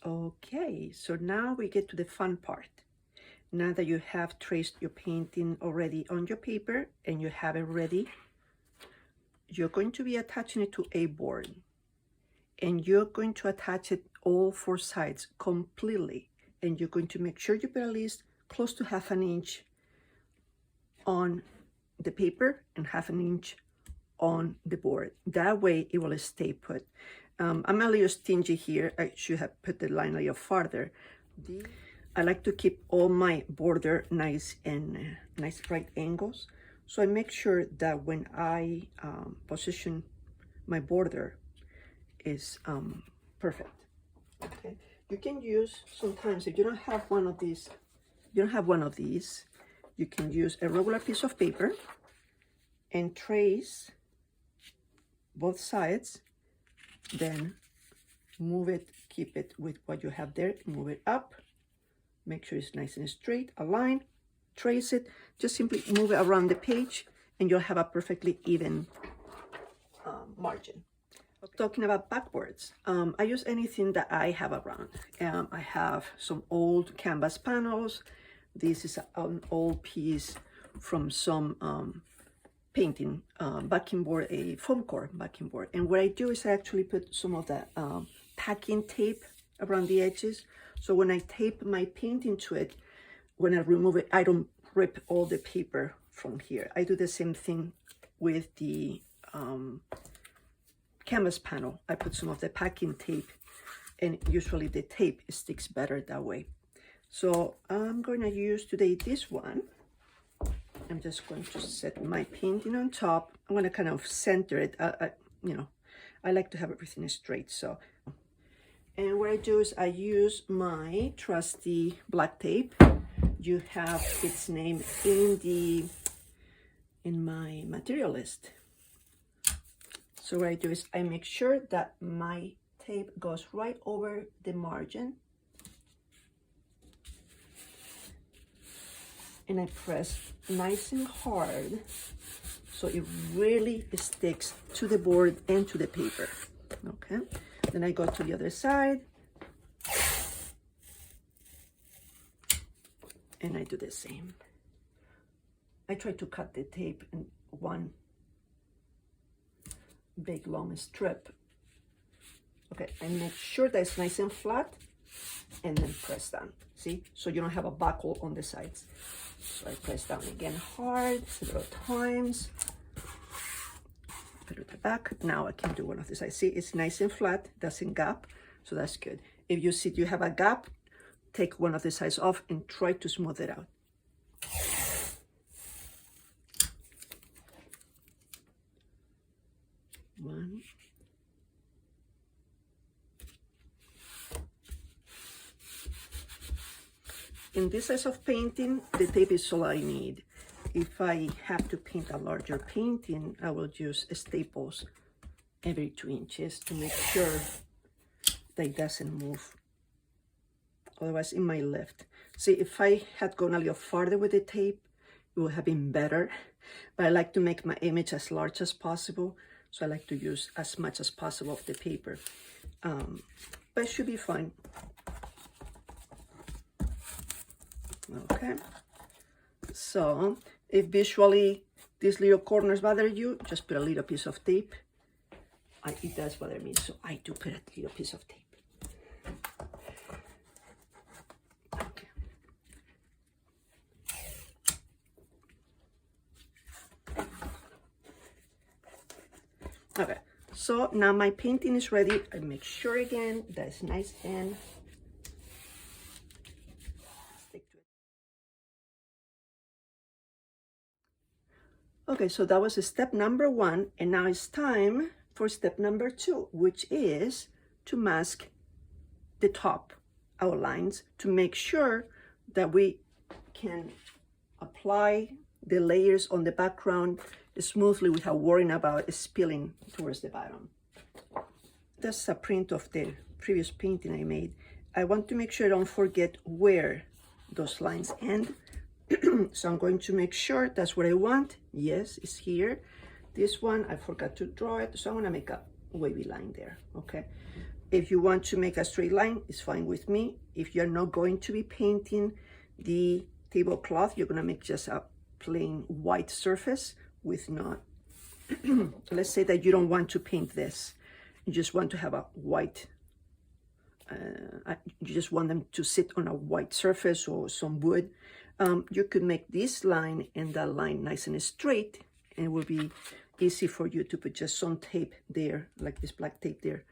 Okay, so now we get to the fun part. Now that you have traced your painting already on your paper and you have it ready, you're going to be attaching it to a board. And you're going to attach it all four sides completely. And you're going to make sure you put at least close to 1/2 inch on the paper and 1/2 inch on the board. That way it will stay put. I'm a little stingy here. I should have put the line a little farther. I like to keep all my border nice and nice right angles. So I make sure that when I position my border is perfect. Okay, you can use sometimes if you don't have one of these, you can use a regular piece of paper and trace both sides, then move it, keep it with what you have there, move it up, make sure it's nice and straight, align, trace it, just simply move it around the page and you'll have a perfectly even margin. Okay. Talking about backboards, I use anything that I have around. I have some old canvas panels. This is an old piece from some painting backing board, a foam core backing board. And what I do is I actually put some of the packing tape around the edges. So when I tape my painting to it, when I remove it, I don't rip all the paper from here. I do the same thing with the canvas panel. I put some of the packing tape and usually the tape sticks better that way. So I'm going to use today this one. I'm just going to set my painting on top. I'm going to kind of center it. I like to have everything straight. So, and what I do is I use my trusty black tape. You have its name in my material list. So what I do is I make sure that my tape goes right over the margin. And I press nice and hard so it really sticks to the board and to the paper. Okay, then I go to the other side and I do the same. I try to cut the tape in one big long strip. Okay, I make sure that it's nice and flat and then press down. See, so you don't have a buckle on the sides. So I press down again hard several times. Put it back. Now I can do one of these. I see it's nice and flat, doesn't gap, so that's good. If you see you have a gap, take one of the sides off and try to smooth it out. One. In this size of painting, the tape is all I need. If I have to paint a larger painting, I will use staples every 2 inches to make sure that it doesn't move. Otherwise, it might lift. See, if I had gone a little farther with the tape, it would have been better. But I like to make my image as large as possible, so I like to use as much as possible of the paper. But it should be fine. Okay, so if visually these little corners bother you, just put a little piece of tape. It does bother me, so I do put a little piece of tape. Okay. Okay, so now my painting is ready. I make sure again that it's nice and okay, so that was step number 1, and now it's time for step number 2, which is to mask the top outlines to make sure that we can apply the layers on the background smoothly without worrying about spilling towards the bottom. That's a print of the previous painting I made. I want to make sure I don't forget where those lines end. So I'm going to make sure that's what I want. Yes, it's here. This one, I forgot to draw it, so I'm gonna make a wavy line there, okay? If you want to make a straight line, it's fine with me. If you're not going to be painting the tablecloth, you're gonna make just a plain white surface with not, let's say that you don't want to paint this. You just want to have a white, you just want them to sit on a white surface or some wood. You could make this line and that line nice and straight, and it will be easy for you to put just some tape there, like this black tape there,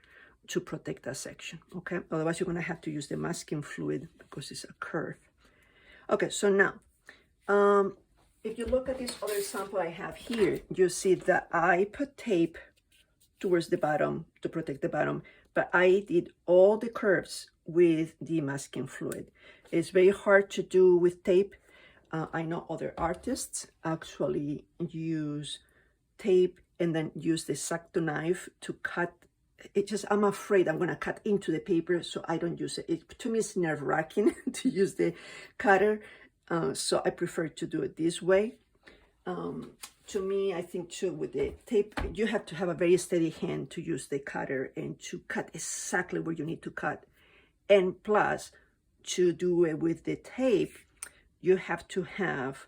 to protect that section, okay? Otherwise, you're gonna have to use the masking fluid because it's a curve. Okay, so now, if you look at this other sample I have here, you see that I put tape towards the bottom to protect the bottom, but I did all the curves with the masking fluid. It's very hard to do with tape. I know other artists actually use tape and then use the X-Acto knife to cut. It just, I'm afraid I'm gonna cut into the paper, so I don't use it. To me, it's nerve-wracking to use the cutter, so I prefer to do it this way. To me, I think too, with the tape, you have to have a very steady hand to use the cutter and to cut exactly where you need to cut. And plus, to do it with the tape, you have to have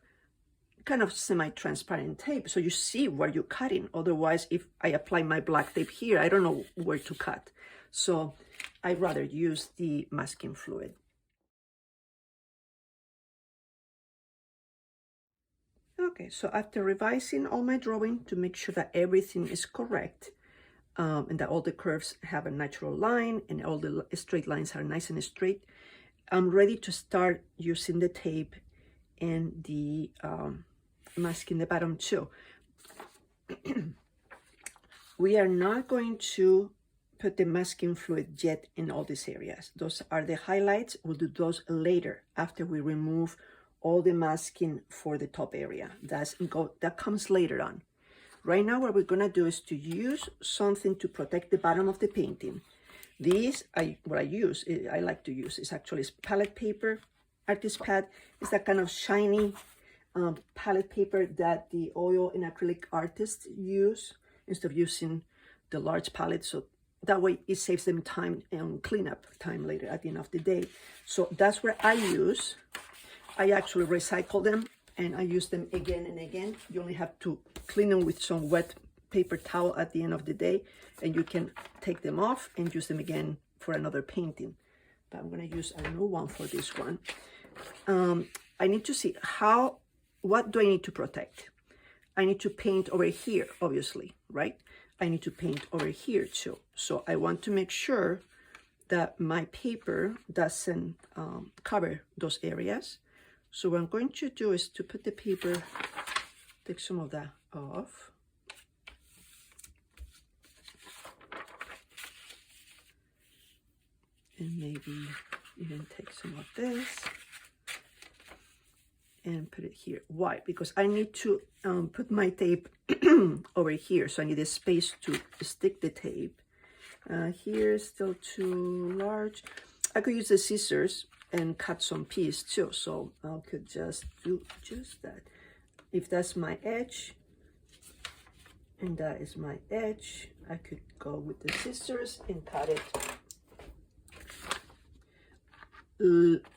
kind of semi-transparent tape so you see where you're cutting. Otherwise, if I apply my black tape here, I don't know where to cut. So I'd rather use the masking fluid. Okay, so after revising all my drawing to make sure that everything is correct, and that all the curves have a natural line and all the straight lines are nice and straight, I'm ready to start using the tape and the masking the bottom too. We are not going to put the masking fluid yet in all these areas. Those are the highlights. We'll do those later after we remove all the masking for the top area. That comes later on. Right now, what we're gonna do is to use something to protect the bottom of the painting. I like to use is actually palette paper, artist pad. It's that kind of shiny palette paper that the oil and acrylic artists use instead of using the large palette. So that way it saves them time and cleanup time later at the end of the day. So that's where I use. I actually recycle them and I use them again and again. You only have to clean them with some wet paper towel at the end of the day, and you can take them off and use them again for another painting. But I'm gonna use a new one for this one. I need to see what do I need to protect? I need to paint over here, obviously, right? I need to paint over here too. So I want to make sure that my paper doesn't cover those areas. So what I'm going to do is to put the paper, take some of that off. And maybe even take some of this and put it here. Why? Because I need to put my tape over here. So I need a space to stick the tape. Here is still too large. I could use the scissors and cut some piece too. So I could just do just that. If that's my edge, and that is my edge, I could go with the scissors and cut it.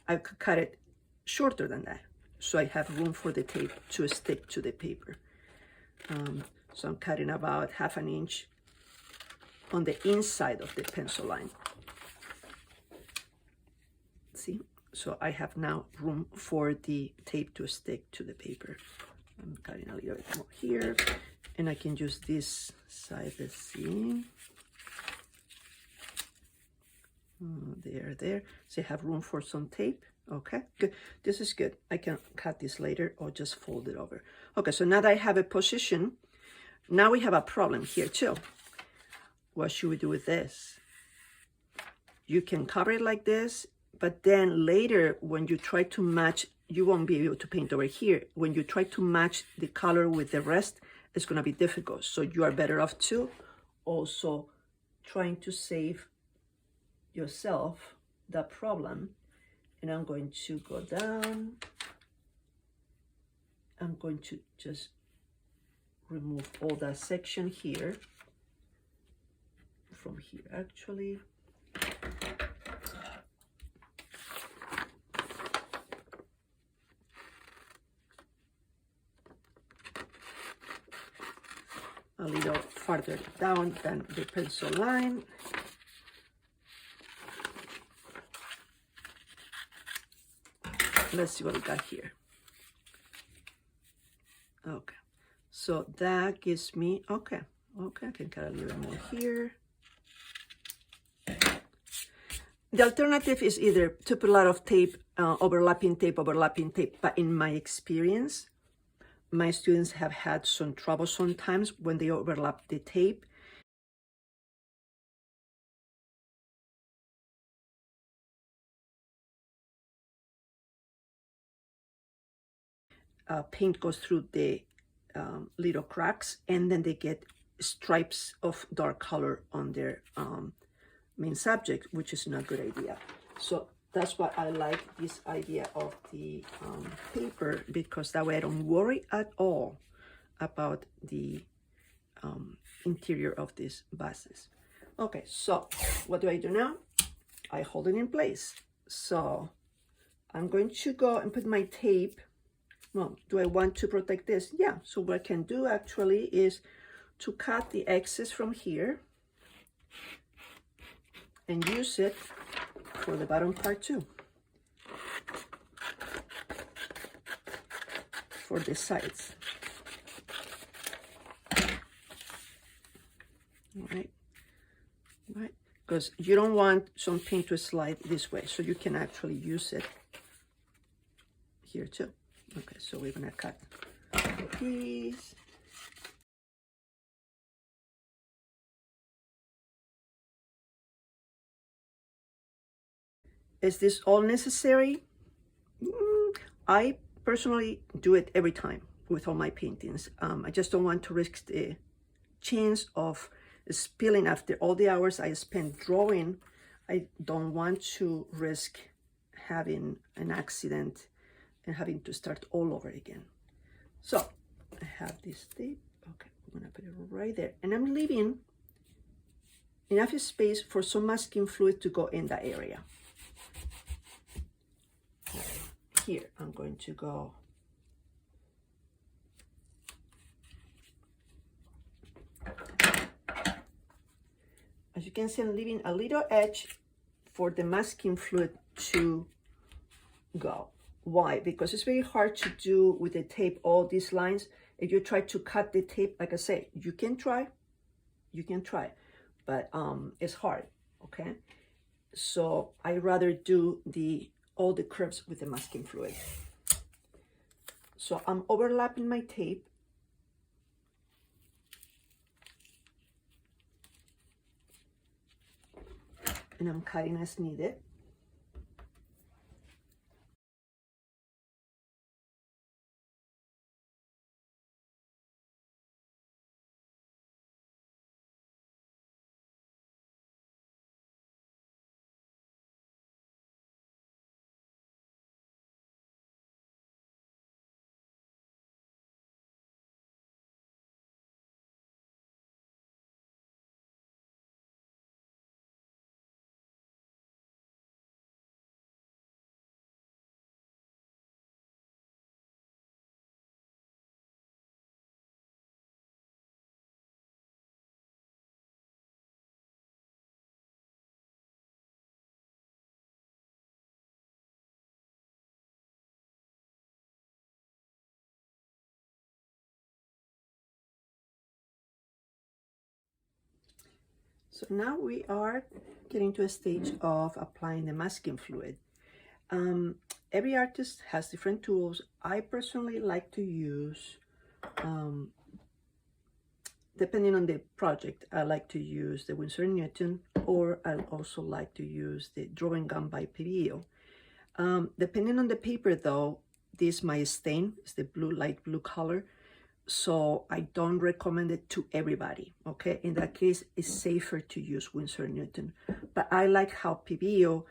I could cut it shorter than that, so I have room for the tape to stick to the paper. So I'm cutting about 1/2 inch on the inside of the pencil line. See? So I have now room for the tape to stick to the paper. I'm cutting a little bit more here, and I can use this side, let's see. There. So I have room for some tape. Okay, good. This is good. I can cut this later or just fold it over. Okay, so now that I have a position, now we have a problem here too. What should we do with this? You can cover it like this, but then later when you try to match, you won't be able to paint over here. When you try to match the color with the rest, it's gonna be difficult. So you are better off too also trying to save yourself that problem. And I'm going to go down. I'm going to just remove all that section here, from here actually, A little farther down than the pencil line. Let's see what we got here. Okay, so that gives me, okay, I can cut a little more here. The alternative is either to put a lot of tape, overlapping tape, but in my experience, my students have had some trouble sometimes when they overlap the tape. Paint goes through the little cracks, and then they get stripes of dark color on their main subject, which is not a good idea. So that's why I like this idea of the paper, because that way I don't worry at all about the interior of these vases. Okay, so what do I do now? I hold it in place. So I'm going to go and put my tape. Well, do I want to protect this? Yeah, so what I can do actually is to cut the excess from here and use it for the bottom part too, for the sides. All right, because you don't want some paint to slide this way, so you can actually use it here too. Okay, so we're gonna cut the piece. Is this all necessary? I personally do it every time with all my paintings. I just don't want to risk the chance of spilling after all the hours I spent drawing. I don't want to risk having an accident and having to start all over again. So I have this tape. Okay, I'm gonna put it right there, and I'm leaving enough space for some masking fluid to go in that area. Here I'm going to go as you can see, I'm leaving a little edge for the masking fluid to go. Why? Because it's very hard to do with the tape all these lines. If you try to cut the tape, like I say, you can try, but it's hard. Okay, so I rather do all the curves with the masking fluid. So I'm overlapping my tape, and I'm cutting as needed. So now we are getting to a stage of applying the masking fluid. Every artist has different tools. I personally like to use, depending on the project, I like to use the Winsor & Newton, or I also like to use the drawing gun by Pebeo. Depending on the paper though, this might stain, it's the light blue color. So I don't recommend it to everybody, okay? In that case, it's safer to use Winsor & Newton. But I like how Pebeo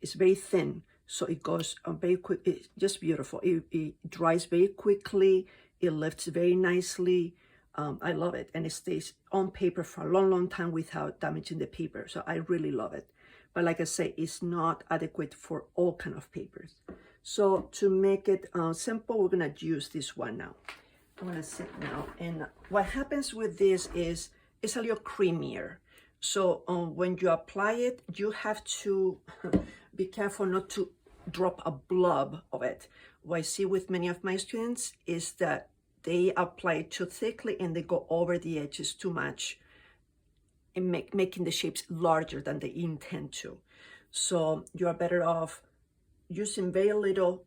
it's very thin, so it goes very quick. It's just beautiful. It dries very quickly. It lifts very nicely. I love it, and it stays on paper for a long, long time without damaging the paper. So I really love it. but like I say, it's not adequate for all kind of papers. So to make it simple, we're gonna use this one now. I'm gonna sit now, and what happens with this is it's a little creamier. So when you apply it, you have to be careful not to drop a blob of it. What I see with many of my students is that they apply it too thickly and they go over the edges too much and making the shapes larger than they intend to. So you are better off using very little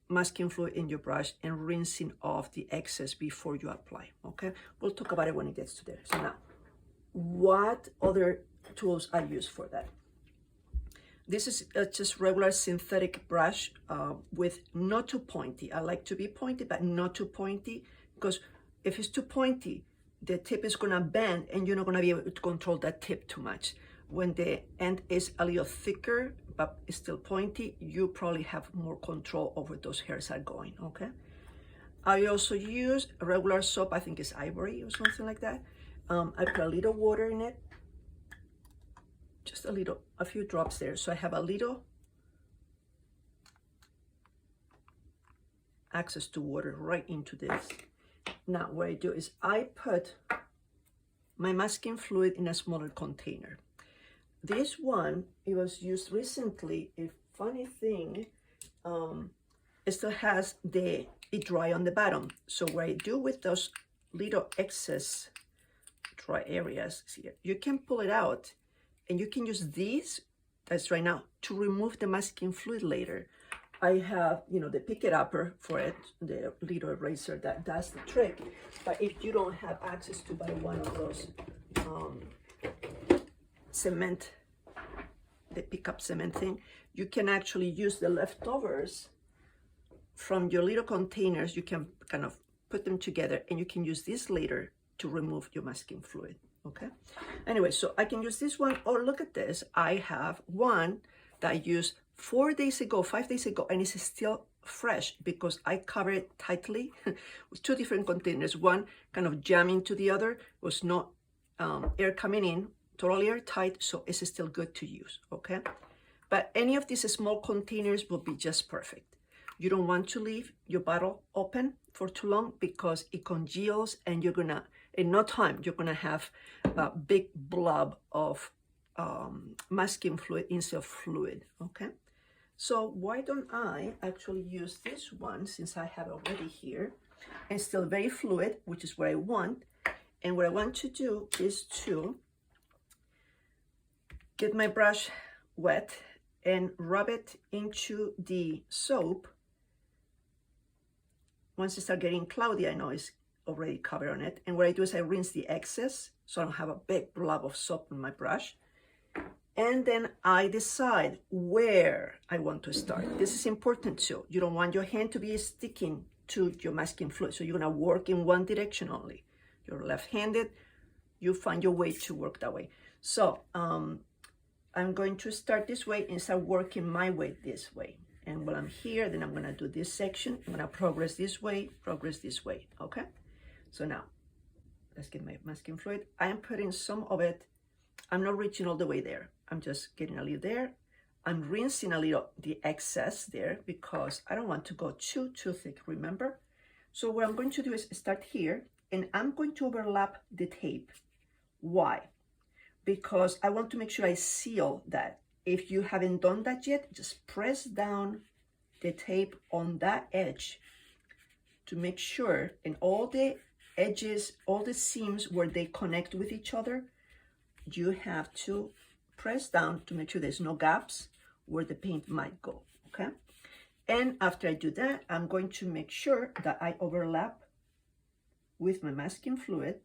masking fluid in your brush and rinsing off the excess before you apply, okay? We'll talk about it when it gets to there. So now, what other tools I use for that? This is just regular synthetic brush with not too pointy. I like to be pointy, but not too pointy, because if it's too pointy, the tip is gonna bend and you're not gonna be able to control that tip too much. When the end is a little thicker, but it's still pointy, you probably have more control over those hairs are going, okay? I also use a regular soap, I think it's Ivory or something like that. I put a little water in it, just a few drops there. So I have a little access to water right into this. Now what I do is I put my masking fluid in a smaller container. This one, it was used recently. A funny thing, it still has it dry on the bottom. So what I do with those little excess dry areas here, you can pull it out and you can use these, that's right now, to remove the masking fluid later. I have, the pick it upper for it, the little eraser that does the trick. But if you don't have access to buy one of those cement, the pickup cement thing, you can actually use the leftovers from your little containers. You can kind of put them together and you can use this later to remove your masking fluid, okay? Anyway, so I can use this one, or look at this. I have one that I used 5 days ago, and it's still fresh because I covered it tightly with 2 different containers. One kind of jamming to the other, was not air coming in, totally airtight, so it's still good to use, okay? But any of these small containers will be just perfect. You don't want to leave your bottle open for too long because it congeals and you're gonna, in no time, you're gonna have a big blob of masking fluid instead of fluid, okay? So why don't I actually use this one, since I have it already here, and still very fluid, which is what I want. And what I want to do is to get my brush wet and rub it into the soap. Once it starts getting cloudy, I know it's already covered on it. And what I do is I rinse the excess so I don't have a big blob of soap on my brush. And then I decide where I want to start. This is important too. You don't want your hand to be sticking to your masking fluid. So you're gonna work in one direction only. You're left-handed, you find your way to work that way. So I'm going to start this way and start working my way this way. And while I'm here, then I'm gonna do this section. I'm gonna progress this way, okay? So now, let's get my masking fluid. I am putting some of it, I'm not reaching all the way there. I'm just getting a little there. I'm rinsing a little the excess there because I don't want to go too thick, remember? So what I'm going to do is start here and I'm going to overlap the tape. Why? Because I want to make sure I seal that. If you haven't done that yet, just press down the tape on that edge to make sure, and all the edges, all the seams where they connect with each other, you have to press down to make sure there's no gaps where the paint might go, okay? And after I do that, I'm going to make sure that I overlap with my masking fluid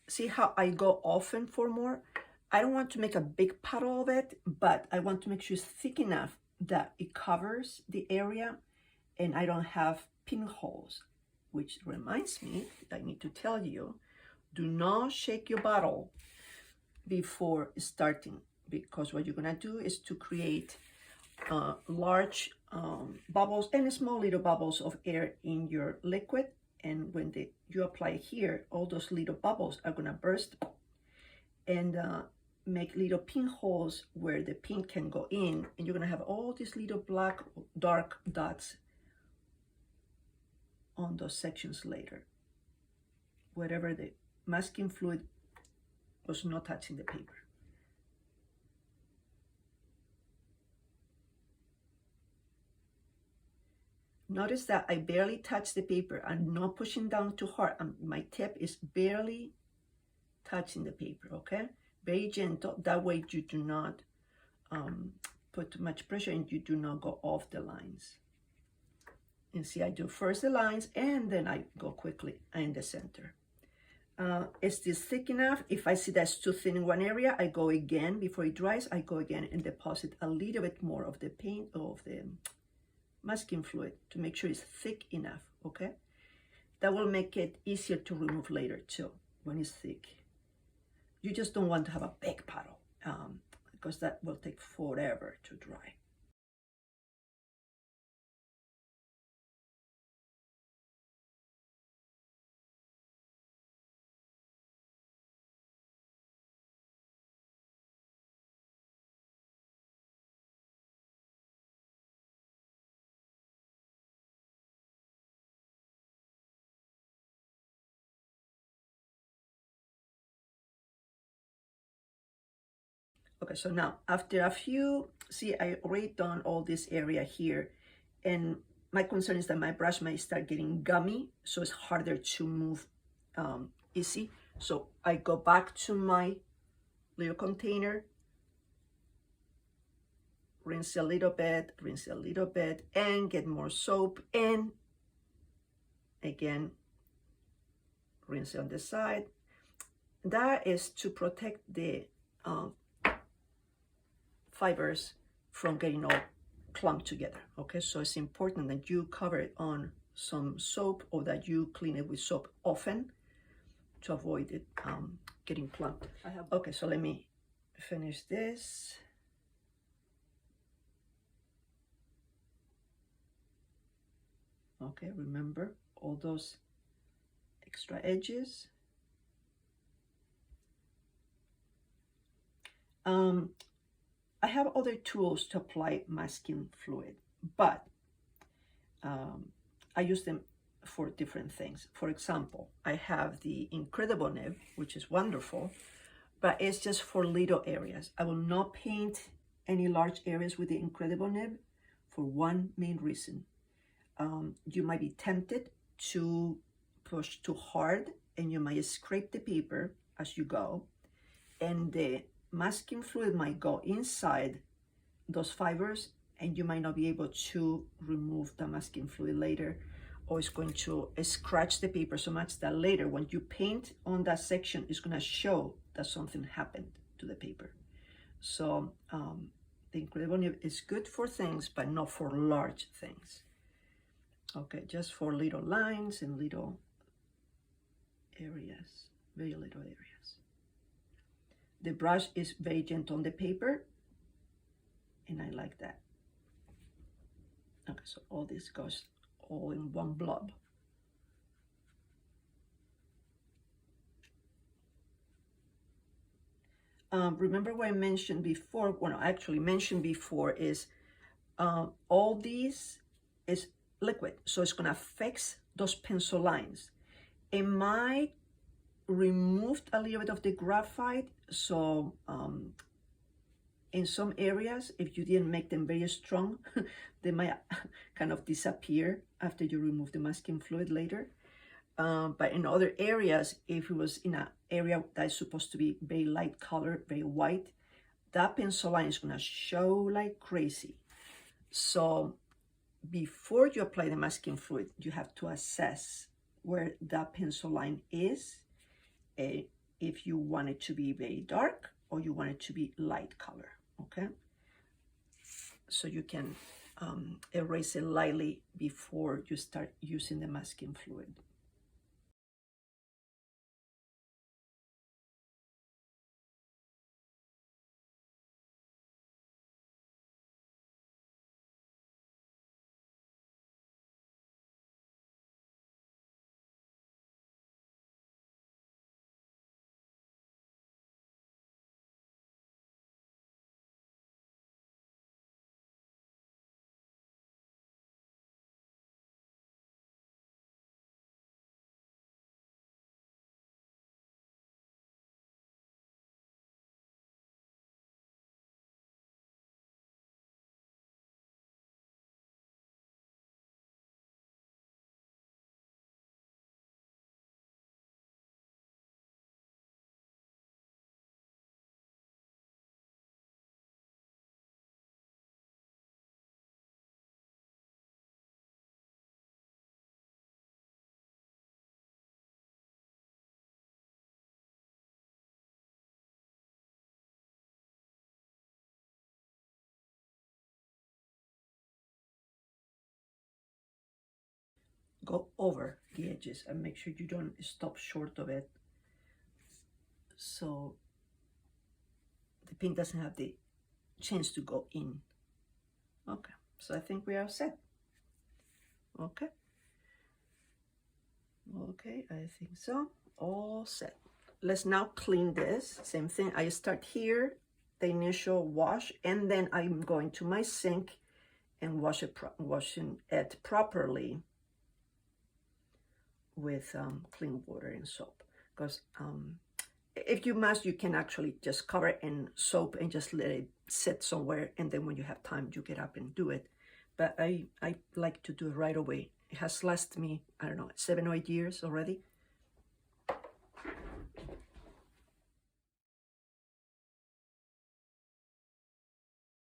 see how I go often for more? I don't want to make a big puddle of it, but I want to make sure it's thick enough that it covers the area and I don't have pinholes, which reminds me, I need to tell you, do not shake your bottle before starting, because what you're gonna do is to create large bubbles and small little bubbles of air in your liquid. And when you apply here, all those little bubbles are gonna burst and make little pinholes where the pin can go in, and you're gonna have all these little black dark dots on those sections later, wherever the masking fluid was not touching the paper. Notice that I barely touch the paper. I'm not pushing down too hard. My tip is barely touching the paper, okay? Very gentle. That way you do not put too much pressure and you do not go off the lines. And see, I do first the lines and then I go quickly in the center. Is this thick enough? If I see that's too thin in one area, I go again. Before it dries, I go again and deposit a little bit more of the paint, of the masking fluid, to make sure it's thick enough, okay? That will make it easier to remove later too, when it's thick. You just don't want to have a big puddle because that will take forever to dry. Okay, so now after a few, see, I already done all this area here, and my concern is that my brush might start getting gummy, so it's harder to move easy. So I go back to my little container, rinse a little bit, and get more soap, and again, rinse on the side. That is to protect the fibers from getting all clumped together, okay? So it's important that you cover it on some soap, or that you clean it with soap often to avoid it getting clumped. Okay, so let me finish this. Okay, remember all those extra edges. I have other tools to apply masking fluid, but I use them for different things. For example, I have the Incredible Nib, which is wonderful, but it's just for little areas. I will not paint any large areas with the Incredible Nib for one main reason. You might be tempted to push too hard and you might scrape the paper as you go, and the masking fluid might go inside those fibers and you might not be able to remove the masking fluid later, or it's going to scratch the paper so much that later when you paint on that section, it's going to show that something happened to the paper. So the Incredible Nib is good for things, but not for large things. Okay, just for little lines and little areas, very little areas. The brush is very gentle on the paper, and I like that. Okay, so all this goes all in one blob. Remember what I mentioned before, what I actually mentioned before is all these is liquid, so it's gonna fix those pencil lines. It might removed a little bit of the graphite, so in some areas, if you didn't make them very strong, they might kind of disappear after you remove the masking fluid later. But in other areas, if it was in an area that is supposed to be very light color, very white, that pencil line is gonna show like crazy. So before you apply the masking fluid, you have to assess where that pencil line is. if you want it to be very dark or you want it to be light color, okay? So you can erase it lightly before you start using the masking fluid. Go over the edges and make sure you don't stop short of it, so the pink doesn't have the chance to go in. Okay, so I think we are set. Okay. Okay, I think so. All set. Let's now clean this. Same thing. I start here, the initial wash, and then I'm going to my sink and washing it properly with clean water and soap. Because if you must, you can actually just cover it in soap and just let it sit somewhere, and then when you have time, you get up and do it. But I like to do it right away. It has lasted me, I don't know, 7 or 8 years already.